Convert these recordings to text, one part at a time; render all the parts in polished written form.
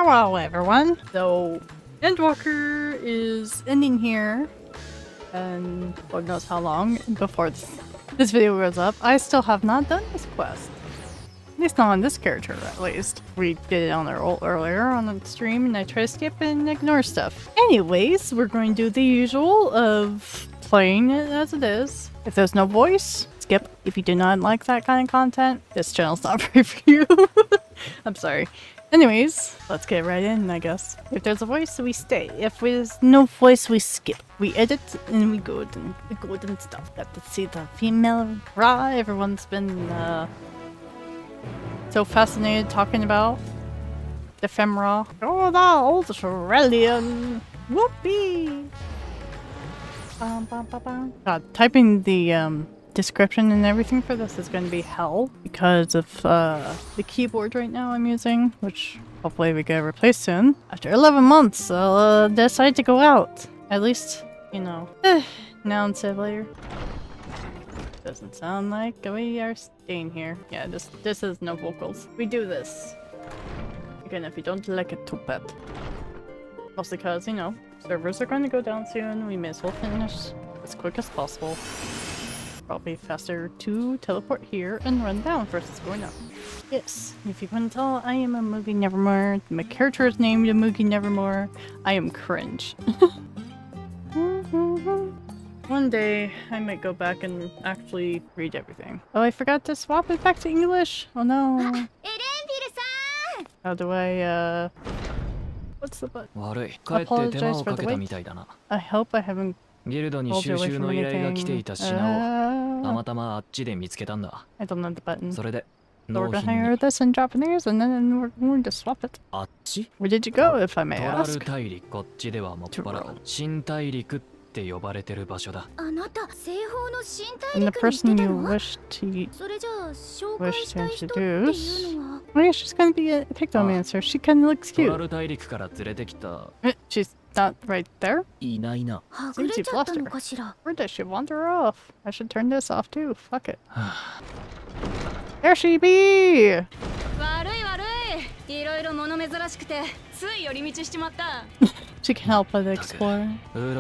Hello everyone! So, Endwalker is ending here, and Lord knows how long before this video goes up. I still have not done this quest. At least not on this character, at least. We did it on our earlier on the stream, and I try to skip and ignore stuff. Anyways, we're going to do the usual of playing it as it is. If there's no voice, skip. If you do not like that kind of content, this channel's not for you. I'm sorry. Anyways, let's get right in, I guess. If there's a voice, we stay. If there's no voice, we skip. We edit and we go and stuff. Got to see the female Ra. Everyone's been so fascinated talking about the Femra. Oh, the old Australian. Whoopee! God, typing the description and everything for this is going to be hell because of the keyboard right now I'm using, which hopefully we get replaced soon. After 11 months, I'll decide to go out. At least, you know. Noun Surveyor. Doesn't sound like we are staying here. Yeah, this is no vocals. We do this. Again, if you don't like it too bad. Mostly because, you know, servers are going to go down soon. We may as well finish as quick as possible. Probably faster to teleport here and run down versus going up. Yes, if you couldn't tell, I am Imoogi Nevermore. My character is named Imoogi Nevermore. I am cringe. One day, I might go back and actually read everything. Oh, I forgot to swap it back to English. Oh no. How do I, what's the button? Apologize for the wait. I hope I haven't pulled you away from anything. I don't know the button. So we're gonna hire this in Japanese and then we're going to swap it. Where did you go, if I may ask? To roll. And the person you wish to introduce, oh yeah, she's gonna be a pictomancer. She kinda looks cute. She's not right there. Seems you've lost her. Where does she wander off? I should turn this off too. Fuck it. There she be! She can help but explore. Here,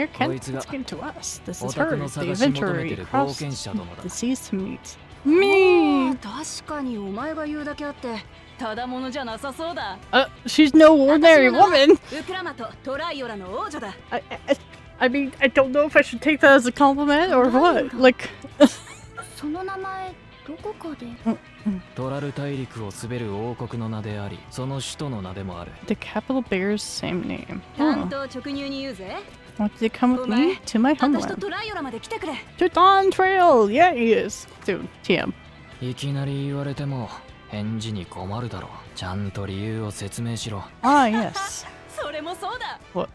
Ken's getting to us. This is her, the adventurer across the seas to meet me! She's no ordinary woman! I mean, I don't know if I should take that as a compliment or what. Like... The capital bears same name. Huh. Want to come with me to my homeland? To Dawn Trail! Yeah, he is. Dude, TM. Ah, yes. What?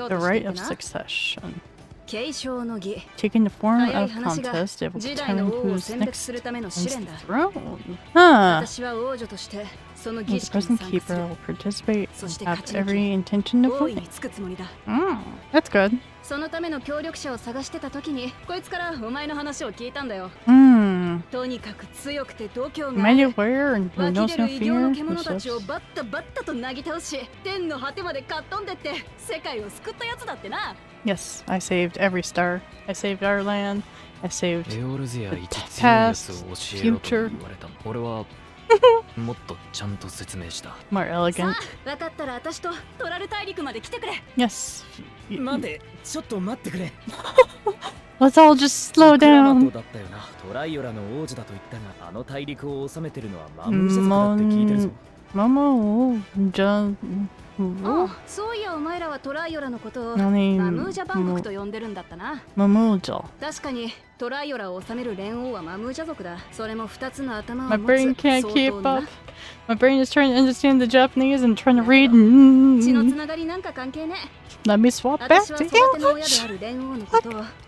The rite of succession. Taking the form of contest, it will determine who's next on the throne. Huh. The present keeper will participate and have every intention of winning. That's good. Mighty warrior and who knows no fear. Yes, I saved every star. I saved our land. I saved the past, future. More elegant. Yes. Let's all just slow down. Momo, My brain can't keep up. My brain is trying to understand the Japanese and trying to read. Let me swap back to English.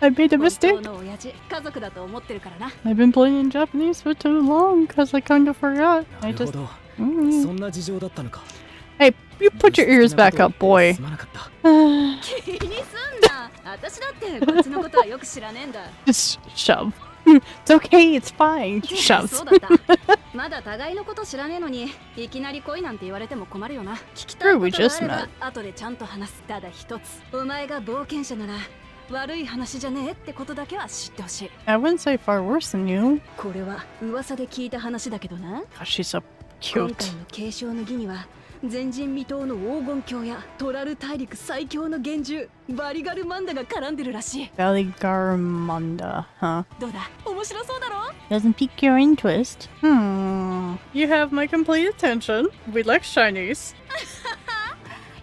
I made a mistake. I've been playing in Japanese for too long because I kind of forgot. I just... Hey, you put your ears back up, boy. Just shove. It's okay, it's fine. Shouts. そうだったまだ互いのこと知らねえのにいきなり恋なんて言われても困るよな聞きたいことがあれば後でちゃんと話すただ一つお前が冒険者なら悪い話じゃねえってことだけは知ってほしい I wouldn't say far worse than you. これは噂で聞いた話だけどな Gosh, she's so 今 cute. 回の継承の儀には前人未到の黄金鏡やトラル大陸最強の幻獣バリガルマンダが絡んでるらしい Valigarmanda, huh? どうだ面白そうだろ Doesn't pique your interest. You have my complete attention. We like shinies.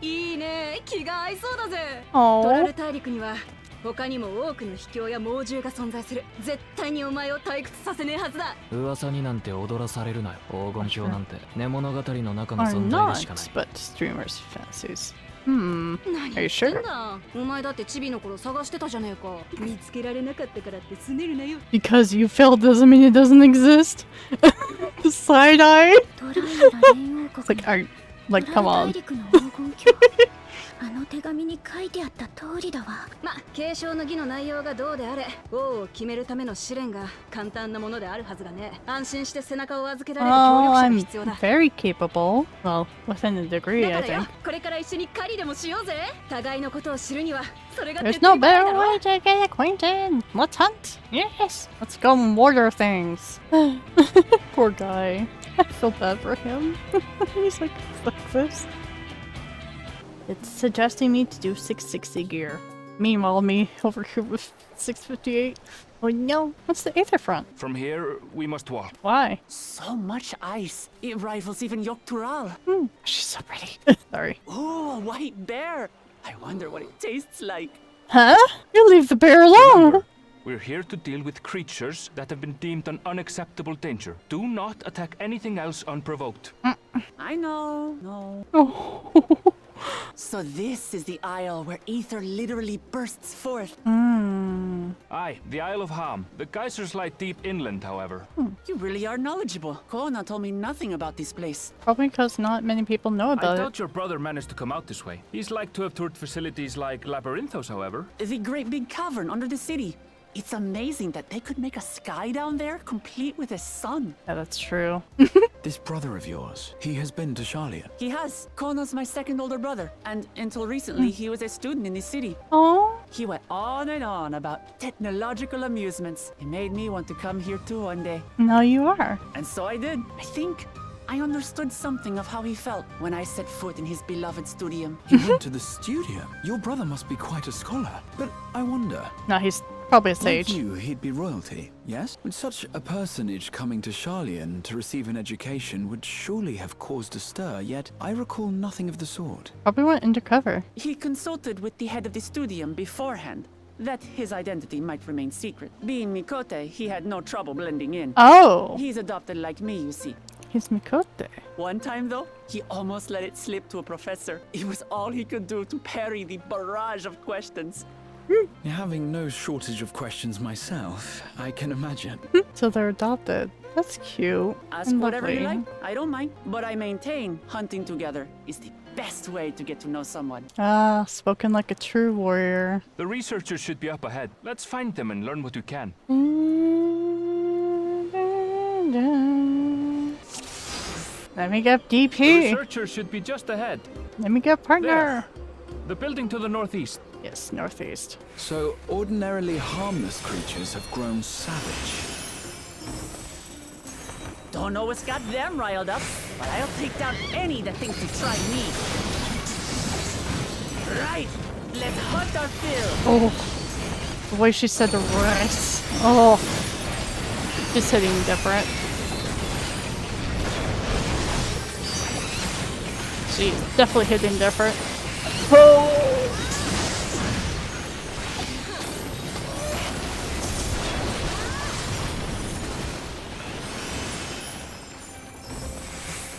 いいね気が合いそうだぜ Oh. トラル大陸には他にも多くの秘境や猛獣が存在する絶対にお前を退屈させねえはずだ噂になんて踊らされるなよ黄金鏡なんて寝物語の中の Are 存在でしか not, ない but streamers' fantasies. 何 Are 言 you ってん sure? だお前だってチビの頃探してたじゃねえか見つけられなかったからってすねるなよ Because you failed doesn't mean it doesn't exist. Side eye? トライラ連王 It's 国 like, like, come 大 on. 陸の黄金鏡あの手紙に書いてあった通りだわま継承の儀の内容がどうであれ王を決めるための試練が簡単なものであるはずがね安心して背中を預けられる協 Oh, 力者が I'm 必要だ very capable. Well, within a degree, だ I からよ think. これから一緒に狩りでもしようぜ互いのことを知るにはそれが There's 手っ no 取り早い better だろ way to get acquainted. Let's hunt. Yes. Let's go water things. Poor guy. I feel bad for him. He's like this. It's suggesting me to do 660 gear. Meanwhile, me over here with 658. Oh no, what's the Aetherfont? From here, we must walk. Why? So much ice. It rivals even Yogg-Tural. She's so pretty. Sorry. Oh, a white bear. I wonder what it tastes like. Huh? You leave the bear alone. Remember, we're here to deal with creatures that have been deemed an unacceptable danger. Do not attack anything else unprovoked. I know. No. Oh. So this is the isle where ether literally bursts forth. Aye, the Isle of Ham. The geysers lie deep inland, however. You really are knowledgeable. Kona told me nothing about this place. Probably because not many people know I about doubt it. your brother managed to come out this way. He's like to have toured facilities like Labyrinthos, however. The great big cavern under the city. It's amazing that they could make a sky down there complete with a sun. Yeah, that's true. This brother of yours, he has been to Charlian. He has. Kona's my second older brother. And until recently, he was a student in the city. Oh. He went on and on about technological amusements. It made me want to come here too one day. Now you are. And so I did. I think I understood something of how he felt when I set foot in his beloved studium. He went to the studio. Your brother must be quite a scholar. But I wonder, No, he's probably a like sage. you, he'd be royalty, yes? With such a personage coming to Charlian to receive an education would surely have caused a stir, yet I recall nothing of the sort. Probably went undercover. He consulted with the head of the studium beforehand, that his identity might remain secret. Being Mikote, he had no trouble blending in. Oh. He's adopted like me, you see. He's Mikote. One time, though, he almost let it slip to a professor. It was all he could do to parry the barrage of questions. Having no shortage of questions myself, I can imagine. So they're adopted. That's cute. Ask and whatever you lovely. like, I don't mind. But I maintain hunting together is the best way to get to know someone. Ah, spoken like a true warrior. The researchers should be up ahead. Let's find them and learn what we can. Let me get The DP. researchers should be just ahead. Let me get partner. There. The building to the northeast. Yes, northeast. So, ordinarily harmless creatures have grown savage. Don't know what's got them riled up, but I'll take down any that thinks to try me. Right, let's hunt our fill. Oh, the way she said the rest. Oh, just hitting different. She's definitely hitting different. Oh.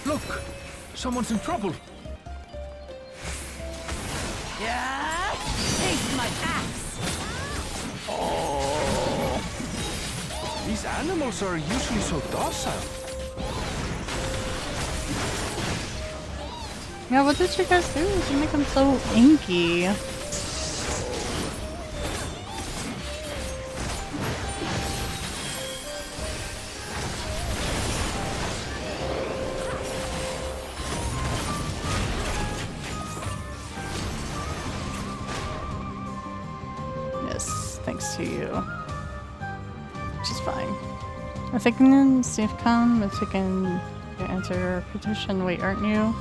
Look! Someone's in trouble! Yeah, taste my axe. These animals are usually so docile. Yeah, what did you guys do to make them so inky? to you. Which is fine. I'm thinking, see if come, if we can answer your petition. Wait, aren't you?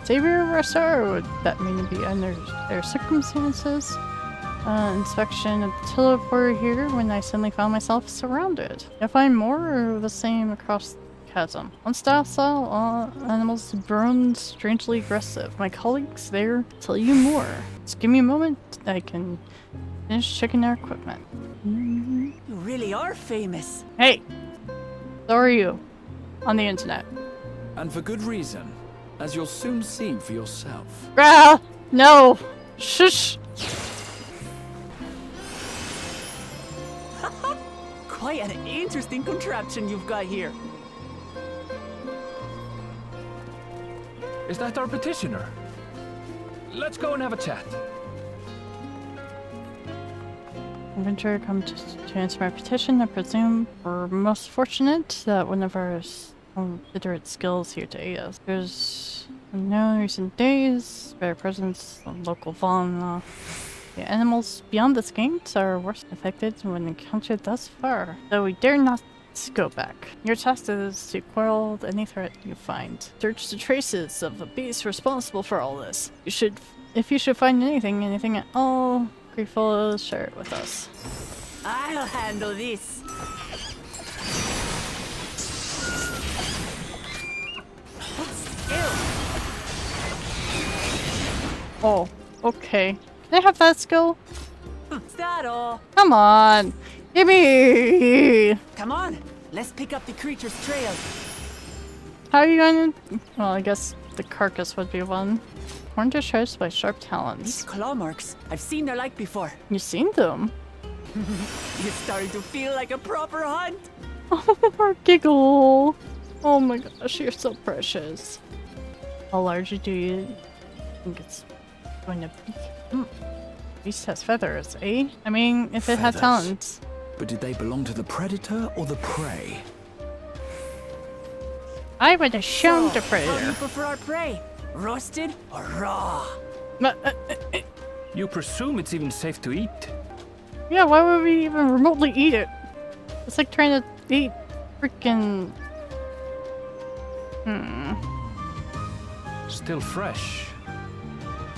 Savior Restore? Would that mean to be under their circumstances? Inspection of the teleporter here when I suddenly found myself surrounded. Did I find more or the same across the chasm? Once docile, all animals grown strangely aggressive. My colleagues there tell you more. Just give me a moment, I can finish checking our equipment. You really are famous. Hey! So are you. On the internet. And for good reason, as you'll soon see for yourself. Ah! No! Shush! Quite an interesting contraption you've got here. Is that our petitioner? Let's go and have a chat. Adventurer come to answer my petition. I presume we're most fortunate that one of our considerate skills here to aid us. There's no recent days, better presence of local fauna. The animals beyond this gate are worst affected when encountered thus far, though we dare not go back. Your task is to quell any threat you find. Search the traces of the beast responsible for all this. If you should find anything at all, grateful, share it with us. I'll handle this. Oh, okay. Can I have that skill? Is that all? Come on! Give me! Come on, let's pick up the creature's trail. How are you going to... Well, I guess the carcass would be one. Horn discharged by sharp These talons. claw marks, I've seen their like before. You've seen them? You're starting to feel like a proper hunt. Oh, giggle! Oh my gosh, you're so precious. How large do you think it's going to be? Beast has feathers, eh? I mean, if it had Feathers? talons. But did they belong to the predator or the prey? I would have shown the How do predator. you prefer our prey? Roasted or raw? You presume it's even safe to eat? Yeah, why would we even remotely eat it? It's like trying to eat freaking... Still fresh.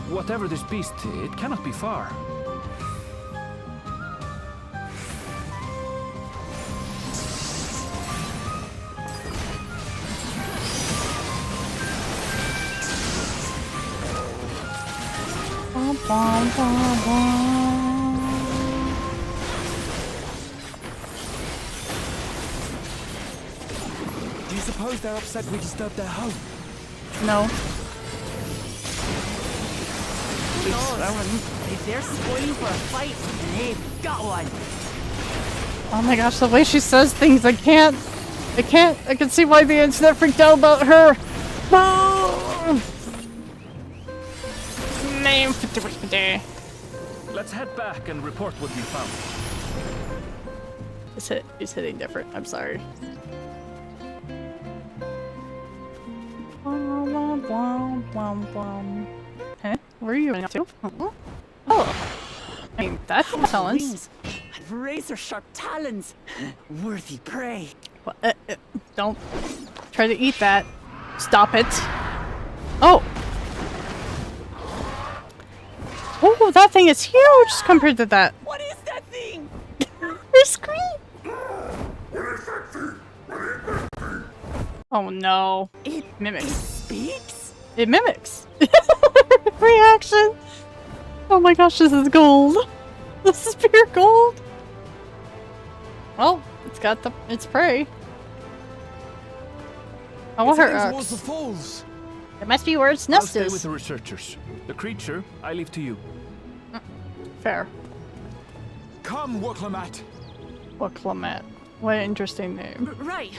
Whatever this beast, it cannot be far. Do you suppose they're upset we disturbed their home? No. If they're spoiling for a fight, they've got one. Oh my gosh, the way she says things, I can see why the internet freaked out about her. Name for the day. Let's head back and report what we found. It's hitting different, I'm sorry. Huh? Where are you going to? Oh. I mean, that's talents. Wings and razor-sharp talons. Worthy prey. What? Don't try to eat that. Stop it. Oh. Oh, that thing is huge compared to that. What is that thing? Her scream. Oh no. It Mimics. speaks? It mimics. Reaction. Oh my gosh, this is gold. This is pure gold. Well, it's got its prey. I want her towards the eggs. falls. It must be where its I'll nest stay with is. the researchers. The creature, I leave to you. Fair. Come, Waklamat. What Clement? What an interesting name. Right.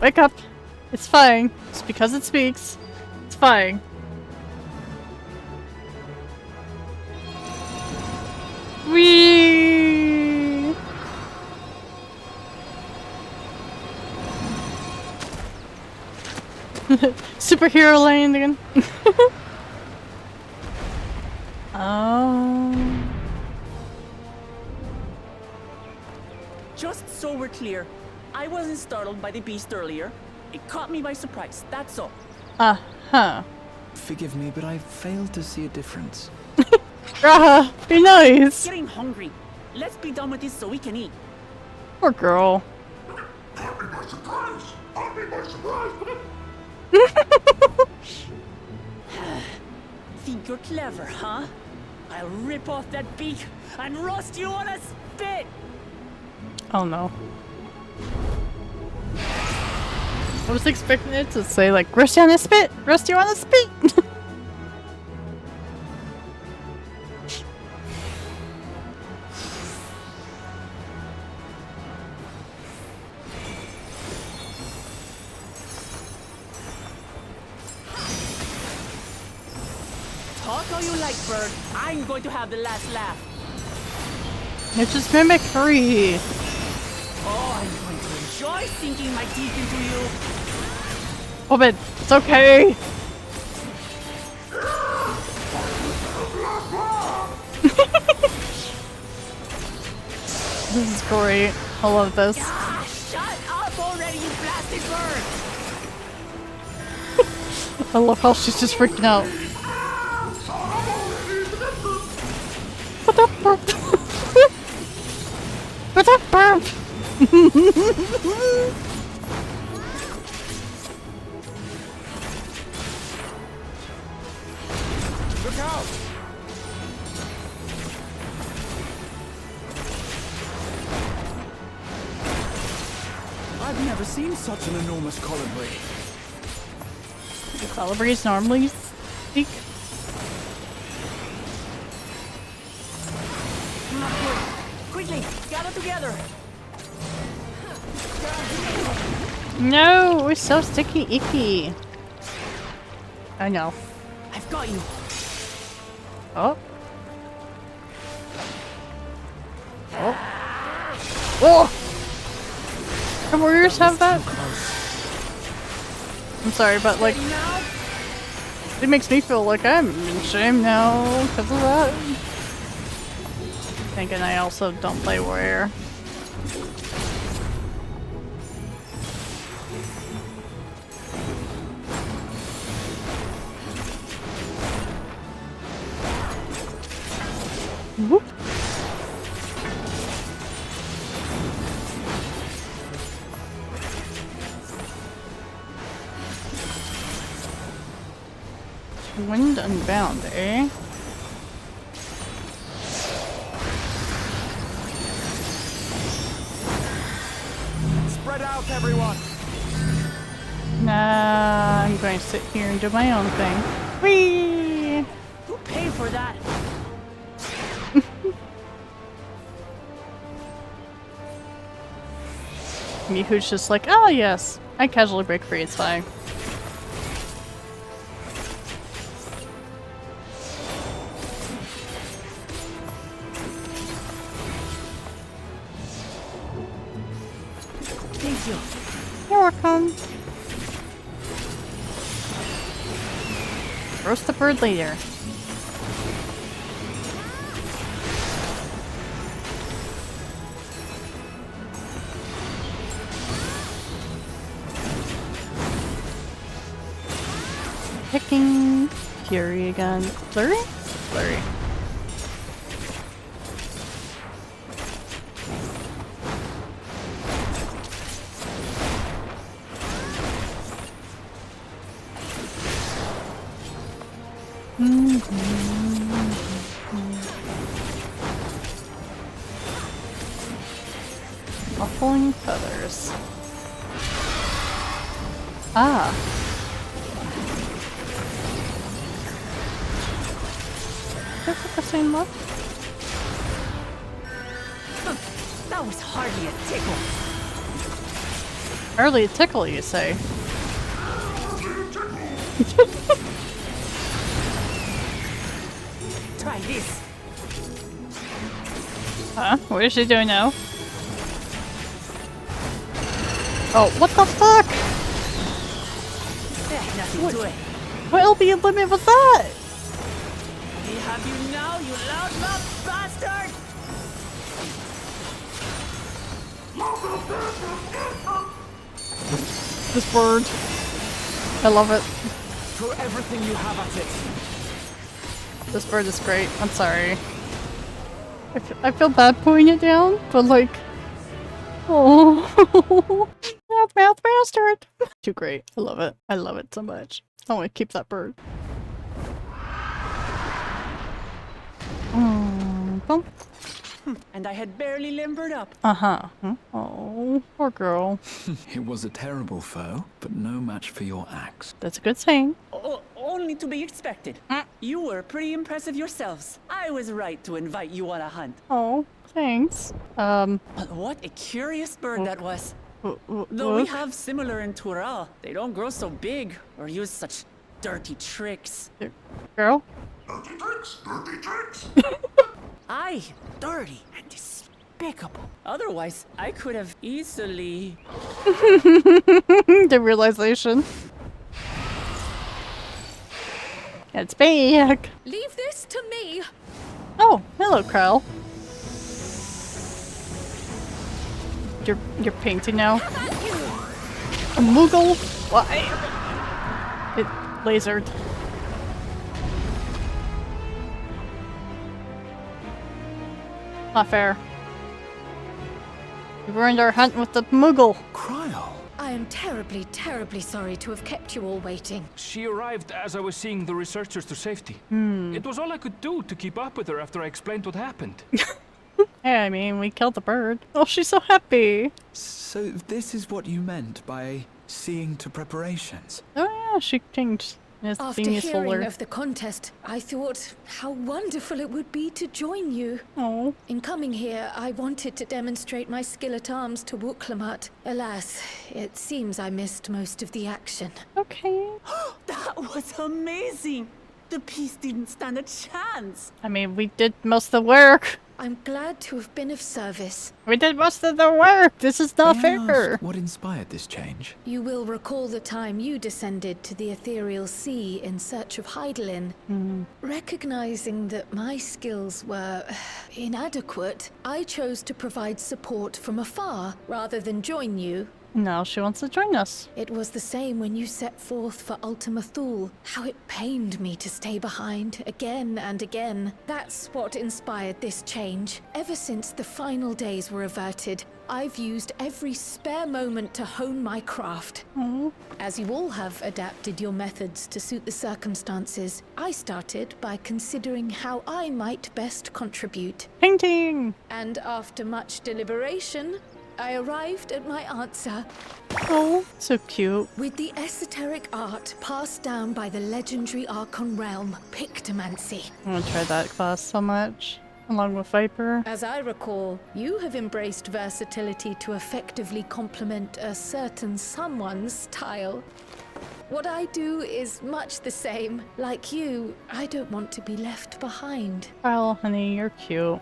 Wake up. It's fine. Just because it speaks. It's fine. Whee! Superhero landing. Just so we're clear, I wasn't startled by the beast earlier. It caught me by surprise, that's all. Uh-huh. Forgive me, but I failed to see a difference. Raha, be nice! Getting hungry. Let's be done with this so we can eat. Poor girl. Caught me by surprise! Caught me by surprise! Think you're clever, huh? I'll rip off that beak and roast you on a spit! Oh no. I was expecting it to say like, roast you on a spit! Roast you on a spit! Talk all you like, bird. I'm going to have the last laugh. It's just mimicry! Oh, I'm going to enjoy sinking my teeth into you. Oh, but it's okay! This is great. I love this. Ah, shut up already, you blasted bird! I love how she's just freaking out. What up, burp? What up, burp? Look out! I've never seen such an enormous colibri. Do colibris normally speak? Not good. Quickly, gather together. No, we're so sticky icky. I know. I've got you. Oh. Oh. Oh! The warriors have that? I'm sorry, but like, Ready now? it makes me feel like I'm in shame now because of that. Thinking I also don't play warrior. Whoop. Wind unbound, eh? Spread out, everyone! Nah, I'm going to sit here and do my own thing. Whee! Who paid for that? Mihu's just like, oh yes, I casually break free, it's fine. Thank you. You're welcome. Roast the bird later. Picking Fury again. Flurry? Flurry. Ruffling feathers. Ah. Is it the same look? That was hardly a tickle. Hardly a tickle, you say? Try this. Huh? What is she doing now? Oh, what the fuck? Nothing to it. What LB limit was that? We have you now, you loudmouth bastard! This bird. I love it. Throw everything you have at it. This bird is great. I'm sorry. I feel bad putting it down, but like... Oh. Mouth bastard. Too great. I love it. I love it so much. I want to keep that bird. Bump. And I had barely limbered up. Uh-huh. Oh, poor girl. It was a terrible foe, but no match for your axe. That's a good saying. Only to be expected. You were pretty impressive yourselves. I was right to invite you on a hunt. Oh, thanks. What a curious bird that was. Though we have similar in Tural, they don't grow so big or use such dirty tricks. Girl? Dirty tricks, dirty tricks. Aye, dirty and despicable. Otherwise, I could have easily... The realization. It's back. Leave this to me. Oh, hello, Krell. You're painting now. A Moogle? Why? It lasered. Not fair. We ruined our hunt with the Moogle. Cryle! I am terribly, terribly sorry to have kept you all waiting. She arrived as I was seeing the researchers to safety. It was all I could do to keep up with her after I explained what happened. Yeah, I mean, we killed the bird. Oh, she's so happy. So this is what you meant by seeing to preparations? Oh yeah, she changed. It's After being useful. hearing of the contest, I thought how wonderful it would be to join you. Oh. In coming here, I wanted to demonstrate my skill at arms to Wuklamat. Alas, it seems I missed most of the action. Okay. That was amazing! The piece didn't stand a chance! I mean, we did most of the work. I'm glad to have been of service. We did most of the work. This is not May I fair. ask what inspired this change? You will recall the time you descended to the ethereal sea in search of Heidelin. Recognizing that my skills were inadequate, I chose to provide support from afar rather than join you. Now she wants to join us. It was the same when you set forth for Ultima Thule. How it pained me to stay behind again and again. That's what inspired this change. Ever since the final days were averted, I've used every spare moment to hone my craft. As you all have adapted your methods to suit the circumstances, I started by considering how I might best contribute. Painting. And after much deliberation, I arrived at my answer. Oh, so cute. With the esoteric art passed down by the legendary Archon realm, Pictomancy. I want to try that class so much. Along with Viper. As I recall, you have embraced versatility to effectively complement a certain someone's style. What I do is much the same. Like you, I don't want to be left behind. Well, honey, you're cute.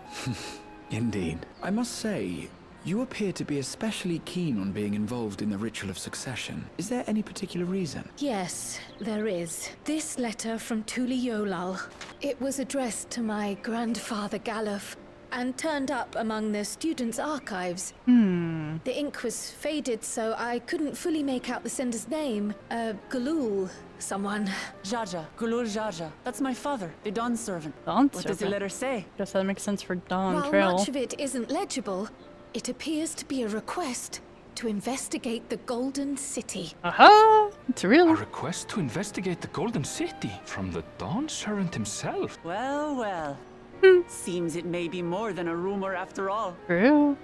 Indeed. I must say, you appear to be especially keen on being involved in the ritual of succession. Is there any particular reason? Yes, there is. This letter from Tuli Yolal. It was addressed to my grandfather Galuf and turned up among the students' archives. The ink was faded, so I couldn't fully make out the sender's name. Galul, someone. Jaja, Gulul Jaja. That's my father, the Dawn servant. Dawn What does the servant. letter say? Guess that makes sense for Dawn While Trail. much of it isn't legible, it appears to be a request to investigate the Golden City. Aha! It's A real. request to investigate the Golden City from the Dawn Servant himself. Well, well. Seems it may be more than a rumor after all. True.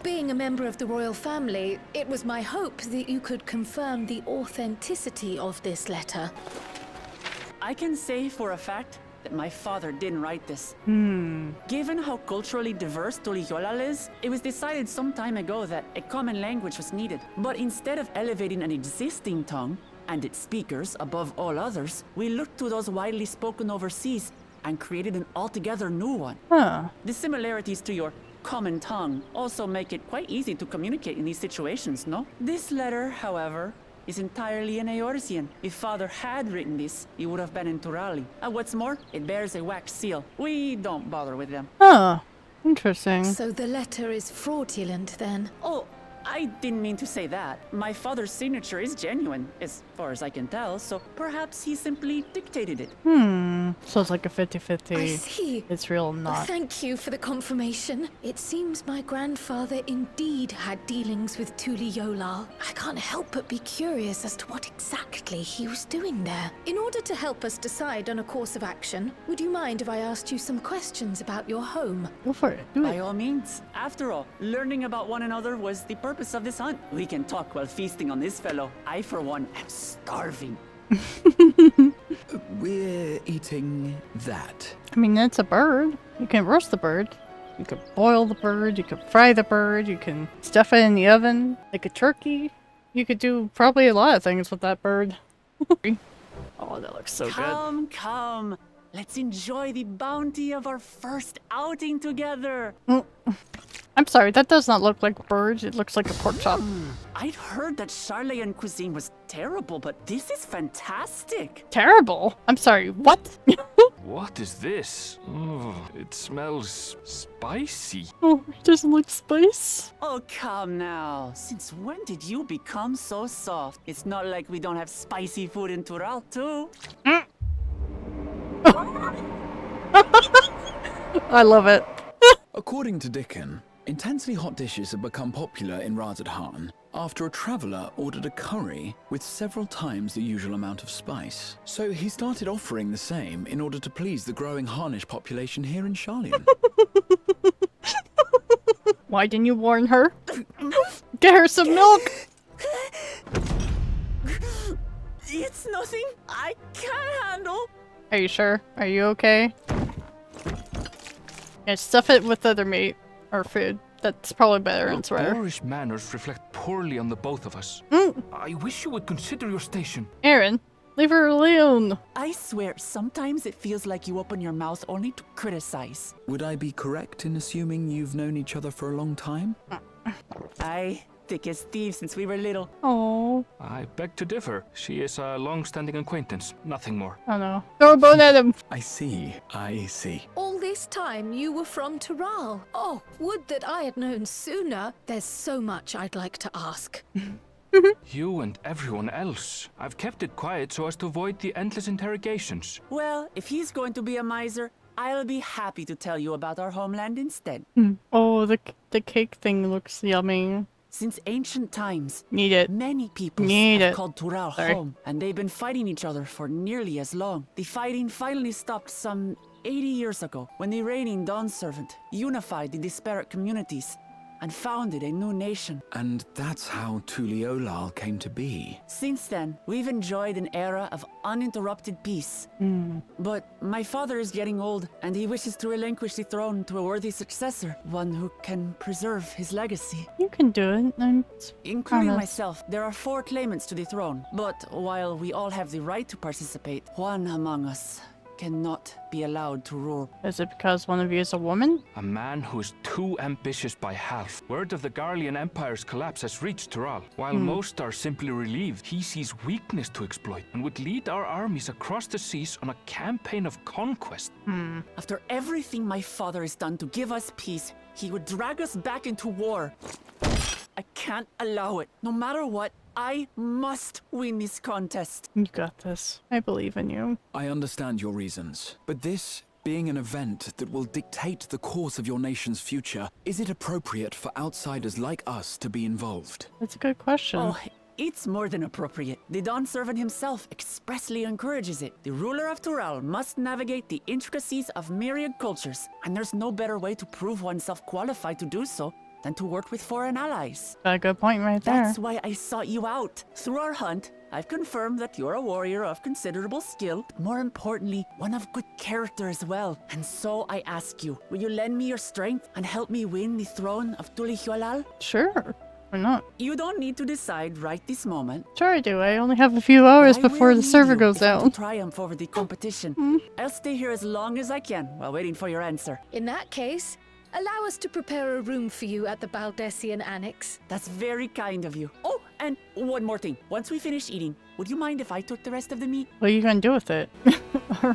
Being a member of the royal family, it was my hope that you could confirm the authenticity of this letter. I can say for a fact that my father didn't write this. Given how culturally diverse Tuliyolal is, it was decided some time ago that a common language was needed. But instead of elevating an existing tongue and its speakers above all others, we looked to those widely spoken overseas and created an altogether new one. Huh. The similarities to your common tongue also make it quite easy to communicate in these situations, no? This letter, however, is entirely in Eorzean. If father had written this, he would have been in Turali. And what's more, it bears a wax seal. We don't bother with them. Huh. Interesting. So the letter is fraudulent then? Oh, I didn't mean to say that. My father's signature is genuine, as far as I can tell, so perhaps he simply dictated it. So it's like a 50-50. I see. It's real not. Thank you for the confirmation. It seems my grandfather indeed had dealings with Tuli Yolal. I can't help but be curious as to what exactly he was doing there. In order to help us decide on a course of action, would you mind if I asked you some questions about your home? Go for it. Do By it. all means. After all, learning about one another was the purpose of this hunt. We can talk while feasting on this fellow. I, for one, am starving. We're eating that. I mean, it's a bird. You can roast the bird. You can boil the bird. You can fry the bird. You can stuff it in the oven like a turkey. You could do probably a lot of things with that bird. Oh, that looks so good. Come. Let's enjoy the bounty of our first outing together. I'm sorry, that does not look like birds. It looks like a pork chop. I'd heard that Charleyan cuisine was terrible, but this is fantastic. Terrible. I'm sorry, what? What is this? Oh, it smells spicy. Oh, it doesn't look spice. Oh, come now. Since when did you become so soft? It's not like we don't have spicy food in Tural, too. I love it. According to Dickon, intensely hot dishes have become popular in Razadhan after a traveller ordered a curry with several times the usual amount of spice. So he started offering the same in order to please the growing Harnish population here in Charleyan. Why didn't you warn her? Get her some milk! It's nothing I can't handle. Are you sure? Are you okay? Yeah, stuff it with other meat or food. That's probably better and Your swear. boorish manners reflect poorly on the both of us. I wish you would consider your station. Aaron, leave her alone. I swear, sometimes it feels like you open your mouth only to criticize. Would I be correct in assuming you've known each other for a long time? Aye, thick as thieves since we were little. Oh, I beg to differ. She is a long-standing acquaintance, nothing more. oh no. Throw a bone at him. I see. All this time you were from Tural. Oh, would that I had known sooner. There's so much I'd like to ask. You and everyone else. I've kept it quiet so as to avoid the endless interrogations. Well, if he's going to be a miser, I'll be happy to tell you about our homeland instead. Oh, the cake thing looks yummy. Since ancient times, Need it. many peoples Need have it. called Tural Sorry. home, and they've been fighting each other for nearly as long. The fighting finally stopped some 80 years ago, when the reigning Dawn Servant unified the disparate communities and founded a new nation. And that's how Tuli Yolal came to be. Since then, we've enjoyed an era of uninterrupted peace. But my father is getting old, and he wishes to relinquish the throne to a worthy successor, one who can preserve his legacy. You can do it. Including Promise. myself, there are 4 claimants to the throne. But while we all have the right to participate, one among us cannot be allowed to rule. Is it because one of you is a woman? A man who is too ambitious by half. Word of the Garlean Empire's collapse has reached Tural. While most are simply relieved, he sees weakness to exploit and would lead our armies across the seas on a campaign of conquest. After everything my father has done to give us peace, he would drag us back into war. I can't allow it. No matter what, I must win this contest. You got this. I believe in you. I understand your reasons, but this being an event that will dictate the course of your nation's future, is it appropriate for outsiders like us to be involved? That's a good question. Oh, it's more than appropriate. The Dawn Servant himself expressly encourages it. The ruler of Tural must navigate the intricacies of myriad cultures, and there's no better way to prove oneself qualified to do so than to work with foreign allies. Got a good point right there. That's why I sought you out. Through our hunt, I've confirmed that you're a warrior of considerable skill, but more importantly, one of good character as well. And so I ask you, will you lend me your strength and help me win the throne of Tuli Yolal? Sure. Why not? You don't need to decide right this moment. Sure I do. I only have a few hours I before will the lead server you goes if I'm to down. triumph over the competition. I'll stay here as long as I can while waiting for your answer. In that case, allow us to prepare a room for you at the Baldessian Annex. That's very kind of you. Oh, And one more thing. Once we finish eating, would you mind if I took the rest of the meat? What are you gonna do with it?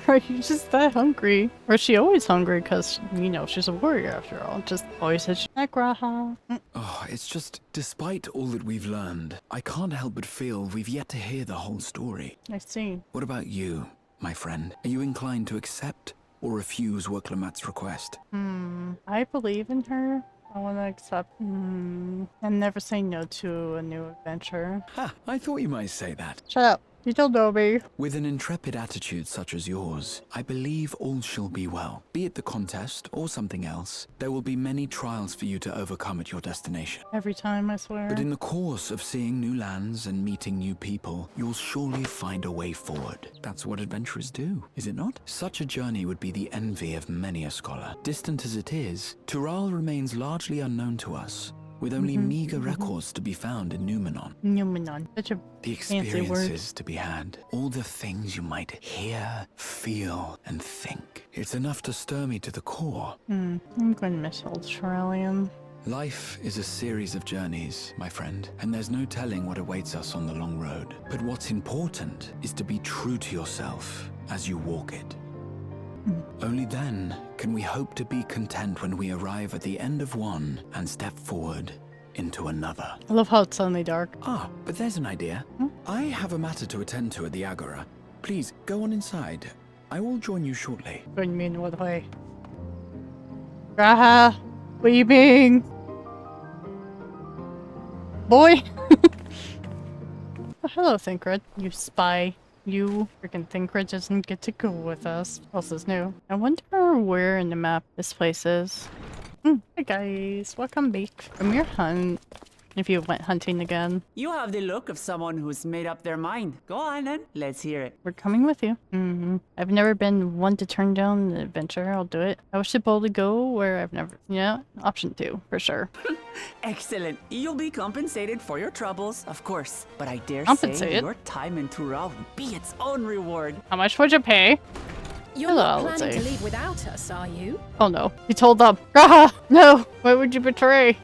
Are you just that hungry? Or is she always hungry because, you know, she's a warrior after all? Just always says, Graha. Oh, it's just, despite all that we've learned, I can't help but feel we've yet to hear the whole story. I see. What about you, my friend? Are you inclined to accept or refuse Worklamat's request? I believe in her. I want to accept. And never say no to a new adventure. Ha! I thought you might say that. Shut up. You don't know me. With an intrepid attitude such as yours, I believe all shall be well. Be it the contest or something else, there will be many trials for you to overcome at your destination. Every time, I swear. But in the course of seeing new lands and meeting new people, you'll surely find a way forward. That's what adventurers do, is it not? Such a journey would be the envy of many a scholar. Distant as it is, Tural remains largely unknown to us, with only meager records to be found in Numenon. Numenon. Such a The fancy word. experiences to be had, all the things you might hear, feel, and think. It's enough to stir me to the core. I'm going to miss old Shirelian. Life is a series of journeys, my friend, and there's no telling what awaits us on the long road. But what's important is to be true to yourself as you walk it. Only then can we hope to be content when we arrive at the end of one and step forward into another. I love how it's suddenly dark. Ah, but there's an idea. I have a matter to attend to at the Agora. Please, go on inside. I will join you shortly. What do you mean, what way? Graha! What are you being? Boy! Oh, hello, Thinkred. You spy. You freaking Thinkred doesn't get to go with us. What else is new? I wonder where in the map this place is. Hi guys, welcome back from your hunt. If you went hunting again. You have the look of someone who's made up their mind. Go on then, let's hear it. We're coming with you. I've never been one to turn down an adventure. I'll do it. I wish to boldly go where I've never... Yeah, option 2, for sure. Excellent. You'll be compensated for your troubles, of course. But I dare say Compensated? your time in Tural will be its own reward. How much would you pay? You're Hello, not let's planning see. to leave without us, are you? Oh no. He told them. Graha! No! Why would you betray?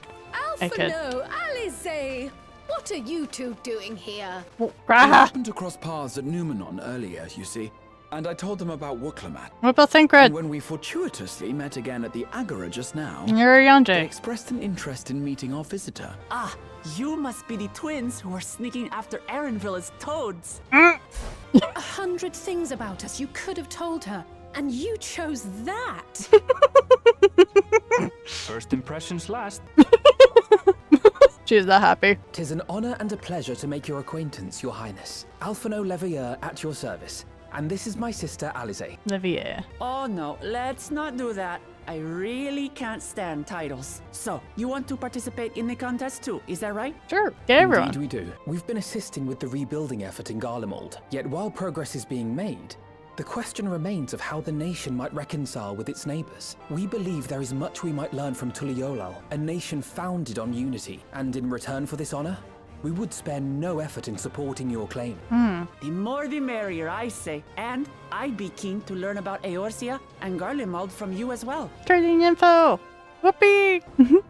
I could. Alphino, Alize! What are you two doing here? I Graha! happened to cross paths at Numenon earlier, you see, and I told them about Worklamat. What about And Thinkred? when we fortuitously met again at the Agora just now, You're a they Yonjay. expressed an interest in meeting our visitor. Ah, you must be the twins who are sneaking after Erenville as toads. 100 things about us you could have told her, and you chose that. First impressions last. She's not happy. 'Tis an honor and a pleasure to make your acquaintance, Your Highness. Alphino Leveilleur at your service. And this is my sister, Alize. Olivier. Oh no, let's not do that. I really can't stand titles. So, you want to participate in the contest too, is that right? Sure. Get everyone. Indeed we do. We've been assisting with the rebuilding effort in Garlemald. Yet while progress is being made, the question remains of how the nation might reconcile with its neighbors. We believe there is much we might learn from Tuliolal, a nation founded on unity. And in return for this honor, we would spare no effort in supporting your claim. The more the merrier, I say. And I'd be keen to learn about Eorzea and Garlemald from you as well. Trading info. Whoopee!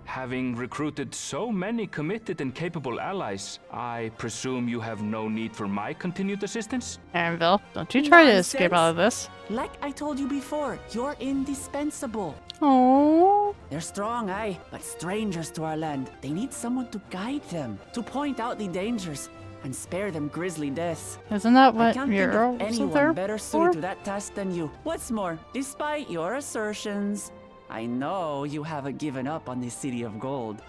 Having recruited so many committed and capable allies, I presume you have no need for my continued assistance? Erenville, don't you try to escape Nonsense. out of this. Like I told you before, you're indispensable. Oh. They're strong, aye, but strangers to our land. They need someone to guide them, to point out the dangers, and spare them grisly deaths. Isn't that I what can't think your of Earl was anyone there better for? suited to that task than you. What's more, despite your assertions, I know you haven't given up on this city of gold.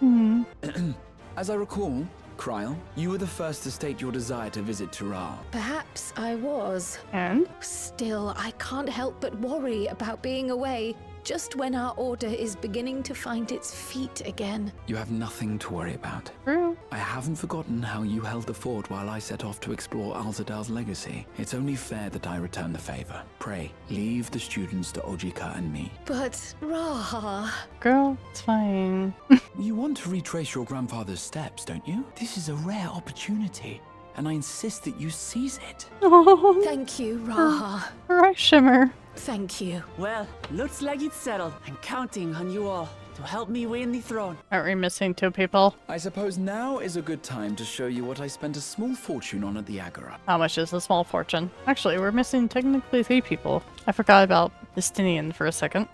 As I recall, Kryl, you were the first to state your desire to visit Tural. Perhaps I was. And? Still, I can't help but worry about being away just when our order is beginning to find its feet again. You have nothing to worry about. True. I haven't forgotten how you held the fort while I set off to explore Alzadal's legacy. It's only fair that I return the favor. Pray, leave the students to Ojika and me. But, Raha, Girl, it's fine. You want to retrace your grandfather's steps, don't you? This is a rare opportunity, and I insist that you seize it. Oh, thank you, Raha. right, Shimmer. Thank you. Well, looks like it's settled. I'm counting on you all. to help me win the throne. Aren't we missing 2 people? I suppose now is a good time to show you what I spent a small fortune on at the Agora. How much is a small fortune? Actually, we're missing technically 3 people. I forgot about Justinian for a second.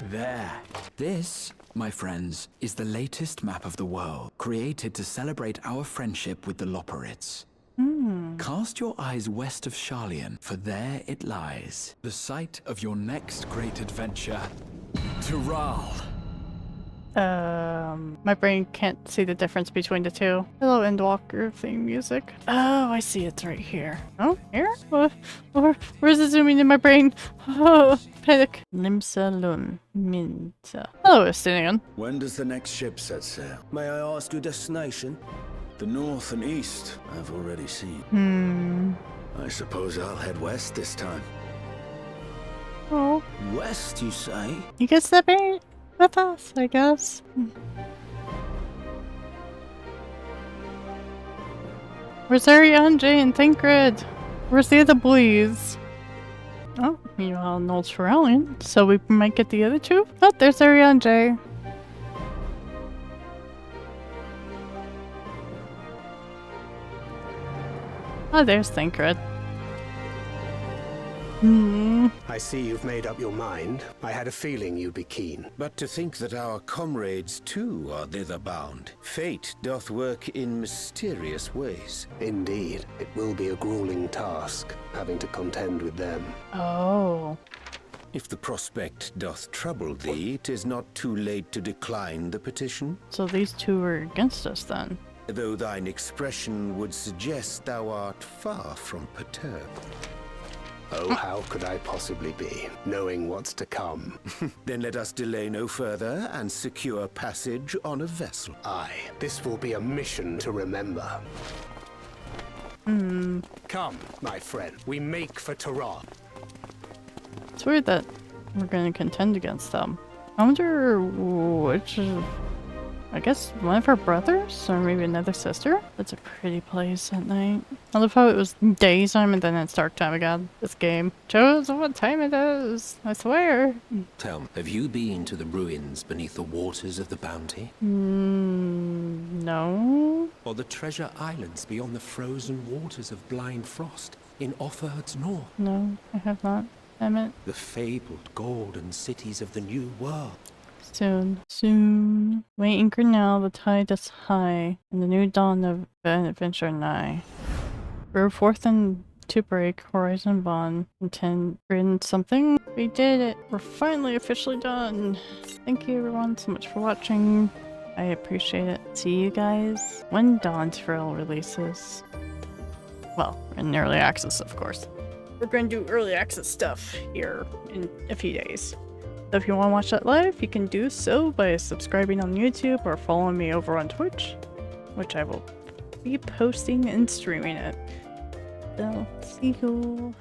There. This, my friends, is the latest map of the world, created to celebrate our friendship with the Loperids. Cast your eyes west of Sharlayan, for there it lies, the site of your next great adventure, Tural. My brain can't see the difference between the 2. Hello, Endwalker theme music. Oh, I see it's right here. Oh, here? Where's it zooming in my brain? Oh, panic. Limsalun Minta. Hello, Estinian. When does the next ship set sail? May I ask your destination? The north and east, I've already seen. I suppose I'll head west this time. Oh. West, you say? You can step in with us, I guess. Where's Ariane, Jay, and Tancred? Where's the other boys? Oh, you all know Turalian, so we might get the other 2? Oh, there's Ariane, Jay. Oh, there's Tancred. I see you've made up your mind. I had a feeling you'd be keen. But to think that our comrades too are thither bound. Fate doth work in mysterious ways. Indeed, it will be a grueling task, having to contend with them. Oh. If the prospect doth trouble thee, 'tis not too late to decline the petition. So these 2 are against us then? Though thine expression would suggest thou art far from perturbed. Oh, how could I possibly be, knowing what's to come? Then let us delay no further and secure passage on a vessel. Aye, this will be a mission to remember. Come, my friend, we make for Tural. It's weird that we're gonna contend against them. I wonder which is... I guess one of her brothers? Or maybe another sister? That's a pretty place at night. I love how it was daytime and then it's dark time again. This game shows what time it is. I swear. Tell me, have you been to the ruins beneath the waters of the Bounty? No. Or the treasure islands beyond the frozen waters of Blind Frost in Offerd's north? No, I have not. Damn it. The fabled golden cities of the New World. Soon. Soon. Weigh anchor now, the tide is high, and the new dawn of adventure nigh. We're forth and to break horizon bond. Intend written something. We did it. We're finally officially done. Thank you everyone so much for watching. I appreciate it. See you guys when Dawn Trail releases. Well, in early access, of course. We're going to do early access stuff here in a few days. So if you want to watch that live, you can do so by subscribing on YouTube or following me over on Twitch, which I will be posting and streaming it. So, see you.